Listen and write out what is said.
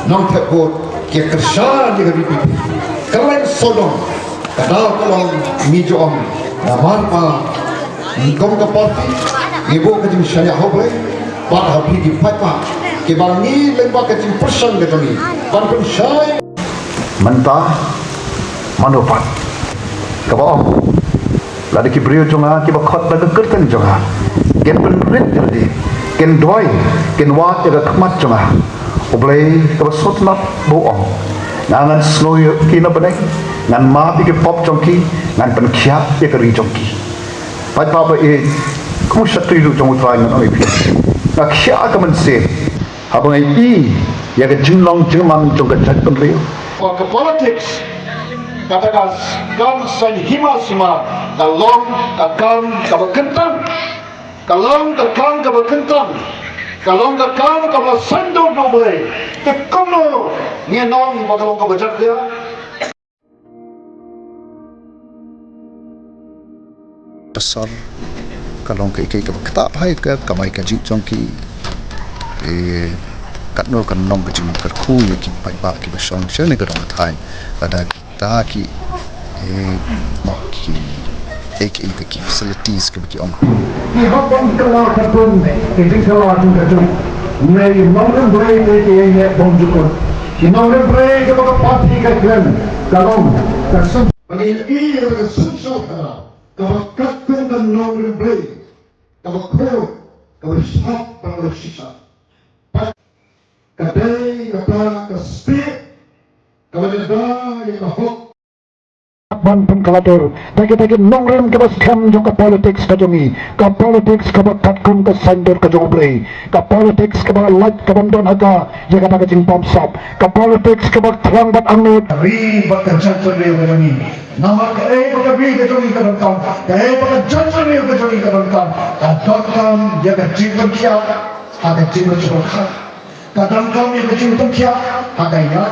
nong thekut ke kerja di hari ini kalian sodong kadal kalong mijom namar pa ngom ka parti ibu ka jim syariah hoble par habli di fatwa ke bangi lemba ka jim persan ka jami ban pun syai mentah manupat ka ba ladi ki brio jonga ki ba khot ba ka kertan jonga ken pen rit jadi ken doi ken wat ya ka khmat jonga oblei ka ba sot nat bo ong ngan sloy ki na bane ngan ma bi ke pop jongki ngan pen khia ya ka ri jongki pai pa ba e ku satri lu jong utrai ngan oi pi na khia ka man se ha ba ngai ya ka jinglong jingman jong ka chat pen rio ke politics katakan kan san hima sima kalong kakang kabakentang kalong kakang kabakentang kalong kakang kabasando noble ke kono ni nong bakalong kabajak dia besar kalong ke ikai kabakta hai ke kamai ka jing jongki kat no kan nong ka jing ka khu ye ki pai ba ki ba song chen ne ka dong thai ada ta ki mo ki ek ki facilities ke ki ong di hapon kelar kabun ke ding kelar tu kajun nei nong bre ne ke ye bom jukun ki nong bre ke ba parti ka klen kalong ka sun bagi i ke sun so ka ka kan nong bre ka ba ko ka ba shat pa lo shisha kadai kata kesepit kemudian yang hok ban pengkalator bagi nongrem ke scam jong ke politics ka jongi ka politics ka bakatkum ka sender ka joble ka politics ka light ka bandon aga jaga ka jing pom sap ka politics ka terang bat angut ri bat jantan re jongi nama ka ka bi ka jongi ka dongkam ka jantan re ka jongi ka dongkam ka dongkam jaga jing kia ada jing kadang kami berjumpa kia ada ya